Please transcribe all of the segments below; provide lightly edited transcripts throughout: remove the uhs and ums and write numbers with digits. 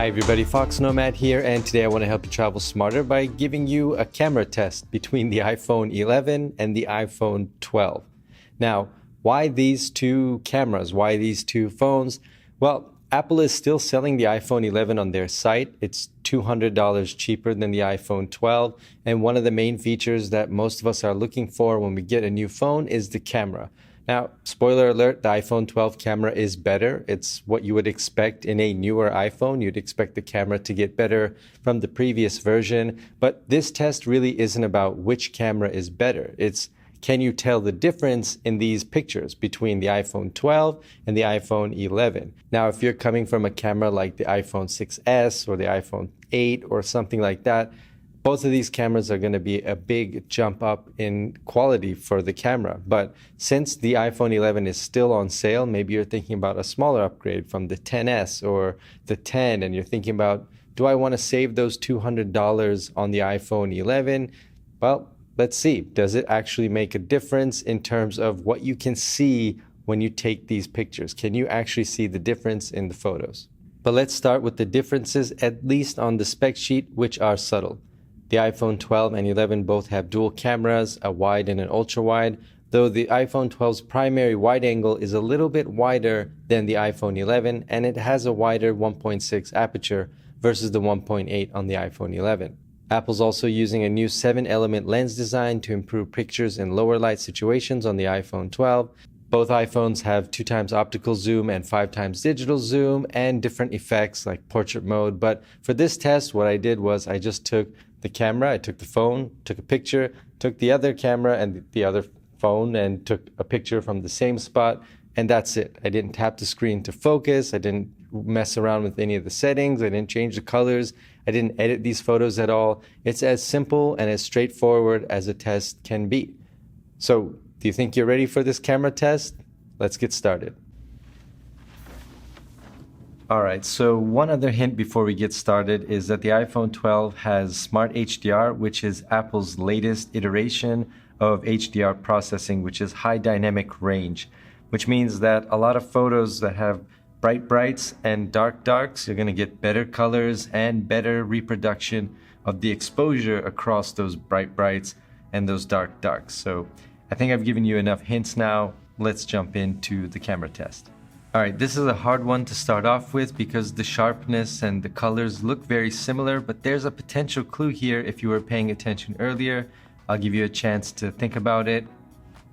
Hi everybody, foXnoMad here, and today I want to help you travel smarter by giving you a camera test between the iPhone 11 and the iPhone 12. Now, why these two cameras? Why these two phones? Well, Apple is still selling the iPhone 11 on their site. It's $200 cheaper than the iPhone 12, and one of the main features that most of us are looking for when we get a new phone is the camera. Now, spoiler alert, the iPhone 12 camera is better. It's what you would expect in a newer iPhone. You'd expect the camera to get better from the previous version. But this test really isn't about which camera is better. It's can you tell the difference in these pictures between the iPhone 12 and the iPhone 11? Now, if you're coming from a camera like the iPhone 6S or the iPhone 8 or something like that, both of these cameras are going to be a big jump up in quality for the camera. But since the iPhone 11 is still on sale, maybe you're thinking about a smaller upgrade from the 10S or the 10, and you're thinking about, do I want to save those $200 on the iPhone 11? Well, let's see. Does it actually make a difference in terms of what you can see when you take these pictures? Can you actually see the difference in the photos? But let's start with the differences, at least on the spec sheet, which are subtle. The iPhone 12 and 11 both have dual cameras, a wide and an ultra wide, though the iPhone 12's primary wide angle is a little bit wider than the iPhone 11, and it has a wider 1.6 aperture versus the 1.8 on the iPhone 11. Apple's also using a new 7-element lens design to improve pictures in lower light situations on the iPhone 12. Both iPhones have 2x optical zoom and 5x digital zoom and different effects like portrait mode. But for this test, what I did was I just took the camera, I took the phone, took a picture, took the other camera and the other phone and took a picture from the same spot, and that's it. I didn't tap the screen to focus, I didn't mess around with any of the settings, I didn't change the colors, I didn't edit these photos at all. It's as simple and as straightforward as a test can be. So, do you think you're ready for this camera test? Let's get started. Alright, so one other hint before we get started is that the iPhone 12 has Smart HDR, which is Apple's latest iteration of HDR processing, which is high dynamic range, which means that a lot of photos that have bright brights and dark darks, you're going to get better colors and better reproduction of the exposure across those bright brights and those dark darks. So I think I've given you enough hints now. Let's jump into the camera test. Alright, this is a hard one to start off with because the sharpness and the colors look very similar, but there's a potential clue here if you were paying attention earlier. I'll give you a chance to think about it.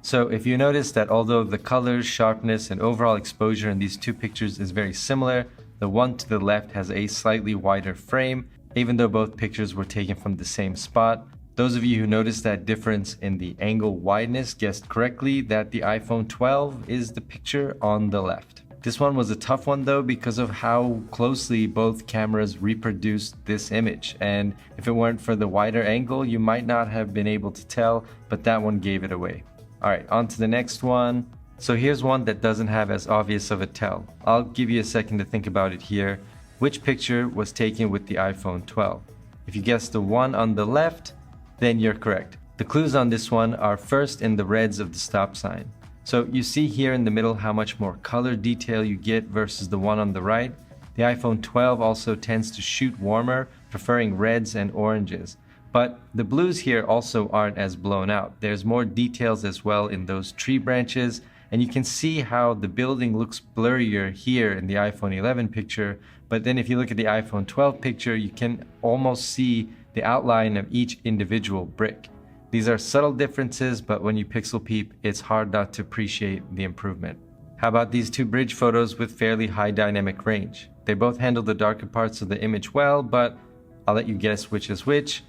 So if you notice that although the colors, sharpness, and overall exposure in these two pictures is very similar, the one to the left has a slightly wider frame, even though both pictures were taken from the same spot. Those of you who noticed that difference in the angle wideness guessed correctly that the iPhone 12 is the picture on the left. This one was a tough one though because of how closely both cameras reproduced this image, and if it weren't for the wider angle you might not have been able to tell, but that one gave it away. Alright, on to the next one. So here's one that doesn't have as obvious of a tell. I'll give you a second to think about it here. Which picture was taken with the iPhone 12? If you guessed the one on the left, then you're correct. The clues on this one are first in the reds of the stop sign. So you see here in the middle how much more color detail you get versus the one on the right. The iPhone 12 also tends to shoot warmer, preferring reds and oranges. But the blues here also aren't as blown out. There's more details as well in those tree branches, and you can see how the building looks blurrier here in the iPhone 11 picture, but then if you look at the iPhone 12 picture, you can almost see the outline of each individual brick. These are subtle differences, but when you pixel peep, it's hard not to appreciate the improvement. How about these two bridge photos with fairly high dynamic range? They both handle the darker parts of the image well, but I'll let you guess which is which.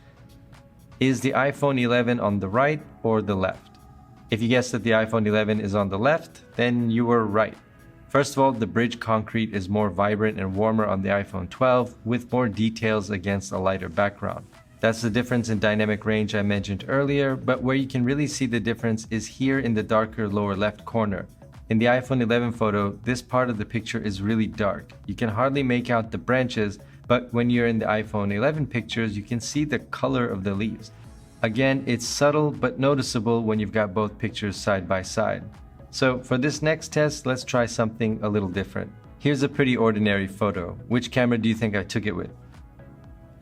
Is the iPhone 11 on the right or the left? If you guessed that the iPhone 11 is on the left, then you were right. First of all, the bridge concrete is more vibrant and warmer on the iPhone 12 with more details against a lighter background. That's the difference in dynamic range I mentioned earlier, but where you can really see the difference is here in the darker lower left corner. In the iPhone 11 photo, this part of the picture is really dark. You can hardly make out the branches, but when you're in the iPhone 11 pictures, you can see the color of the leaves. Again, it's subtle but noticeable when you've got both pictures side by side. So for this next test, let's try something a little different. Here's a pretty ordinary photo. Which camera do you think I took it with?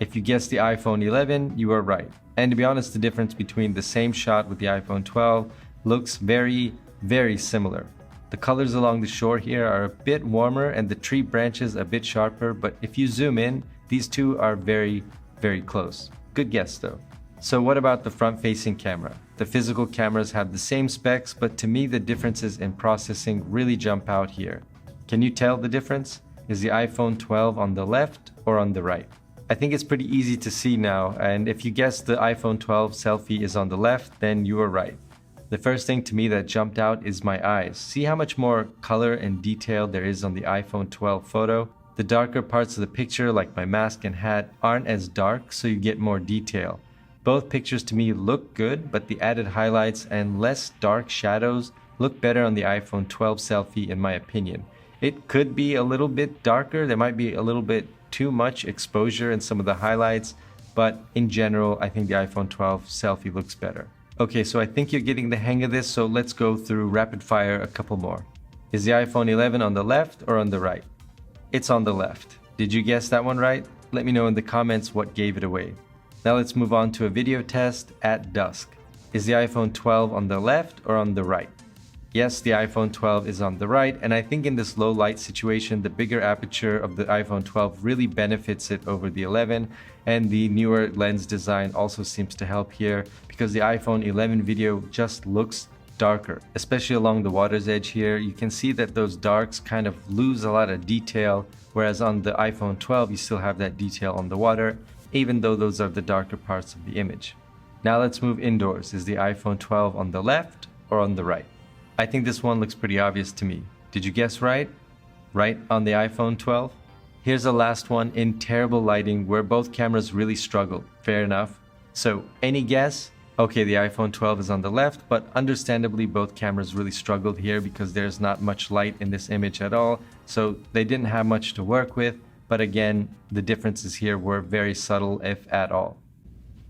If you guessed the iPhone 11, you are right. And to be honest, the difference between the same shot with the iPhone 12 looks very, very similar. The colors along the shore here are a bit warmer and the tree branches a bit sharper, but if you zoom in, these two are very, very close. Good guess though. So what about the front-facing camera? The physical cameras have the same specs, but to me the differences in processing really jump out here. Can you tell the difference? Is the iPhone 12 on the left or on the right? I think it's pretty easy to see now, and if you guess the iPhone 12 selfie is on the left, then you are right. The first thing to me that jumped out is my eyes. See how much more color and detail there is on the iPhone 12 photo? The darker parts of the picture, like my mask and hat, aren't as dark, so you get more detail. Both pictures to me look good, but the added highlights and less dark shadows look better on the iPhone 12 selfie in my opinion. It could be a little bit darker, there might be a little bit too much exposure in some of the highlights, but in general, I think the iPhone 12 selfie looks better. Okay, so I think you're getting the hang of this, so let's go through rapid fire a couple more. Is the iPhone 11 on the left or on the right? It's on the left. Did you guess that one right? Let me know in the comments what gave it away. Now let's move on to a video test at dusk. Is the iPhone 12 on the left or on the right? Yes, the iPhone 12 is on the right, and I think in this low light situation, the bigger aperture of the iPhone 12 really benefits it over the 11, and the newer lens design also seems to help here because the iPhone 11 video just looks darker, especially along the water's edge here. You can see that those darks kind of lose a lot of detail, whereas on the iPhone 12, you still have that detail on the water, even though those are the darker parts of the image. Now let's move indoors. Is the iPhone 12 on the left or on the right? I think this one looks pretty obvious to me. Did you guess right? Right on the iPhone 12? Here's the last one in terrible lighting where both cameras really struggled. Fair enough. So, any guess? Okay, the iPhone 12 is on the left, but understandably both cameras really struggled here because there's not much light in this image at all, so they didn't have much to work with, but again, the differences here were very subtle, if at all.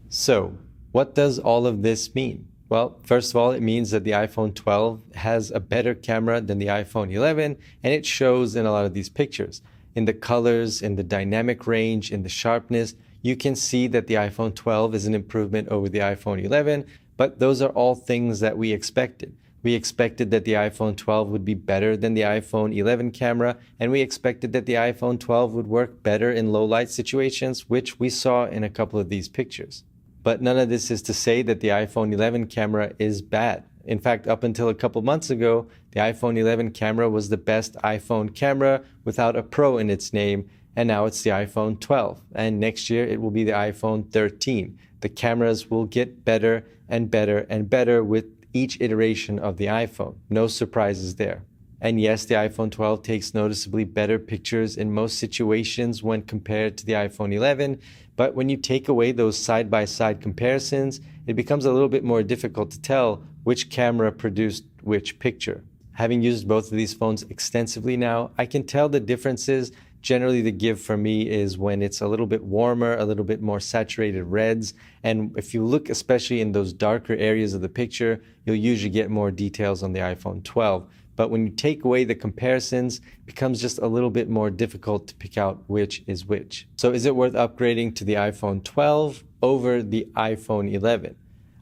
So, what does all of this mean? Well, first of all, it means that the iPhone 12 has a better camera than the iPhone 11, and it shows in a lot of these pictures. In the colors, in the dynamic range, in the sharpness, you can see that the iPhone 12 is an improvement over the iPhone 11, but those are all things that we expected. We expected that the iPhone 12 would be better than the iPhone 11 camera, and we expected that the iPhone 12 would work better in low light situations, which we saw in a couple of these pictures. But none of this is to say that the iPhone 11 camera is bad. In fact, up until a couple months ago, the iPhone 11 camera was the best iPhone camera without a Pro in its name, and now it's the iPhone 12. And next year it will be the iPhone 13. The cameras will get better and better and better with each iteration of the iPhone. No surprises there. And yes, the iPhone 12 takes noticeably better pictures in most situations when compared to the iPhone 11, but when you take away those side-by-side comparisons, it becomes a little bit more difficult to tell which camera produced which picture. Having used both of these phones extensively now, I can tell the differences. Generally, the give for me is when it's a little bit warmer, a little bit more saturated reds, and if you look especially in those darker areas of the picture, you'll usually get more details on the iPhone 12. But when you take away the comparisons, it becomes just a little bit more difficult to pick out which is which. So is it worth upgrading to the iPhone 12 over the iPhone 11?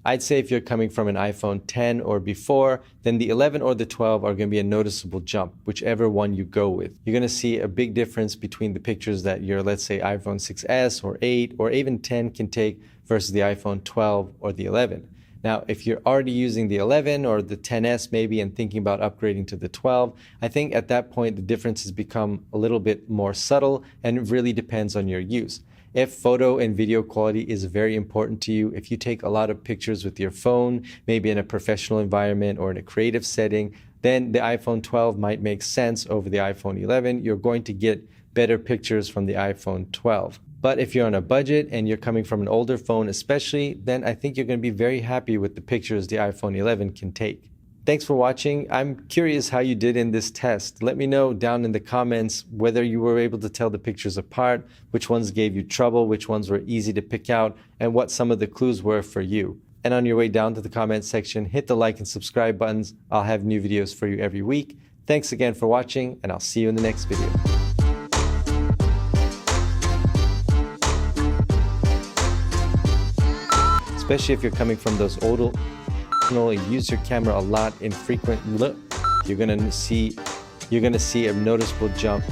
I'd say if you're coming from an iPhone 10 or before, then the 11 or the 12 are going to be a noticeable jump, whichever one you go with. You're going to see a big difference between the pictures that your, let's say, iPhone 6s or 8 or even 10 can take versus the iPhone 12 or the 11. Now, if you're already using the 11 or the 10s maybe and thinking about upgrading to the 12, I think at that point the differences become a little bit more subtle and it really depends on your use. If photo and video quality is very important to you, if you take a lot of pictures with your phone, maybe in a professional environment or in a creative setting, then the iPhone 12 might make sense over the iPhone 11. You're going to get better pictures from the iPhone 12. But if you're on a budget and you're coming from an older phone especially, then I think you're going to be very happy with the pictures the iPhone 11 can take. Thanks for watching. I'm curious how you did in this test. Let me know down in the comments whether you were able to tell the pictures apart, which ones gave you trouble, which ones were easy to pick out, and what some of the clues were for you. And on your way down to the comment section, hit the like and subscribe buttons. I'll have new videos for you every week. Thanks again for watching, and I'll see you in the next video. Especially if you're coming from those old, you use your camera a lot infrequently, you're gonna see a noticeable jump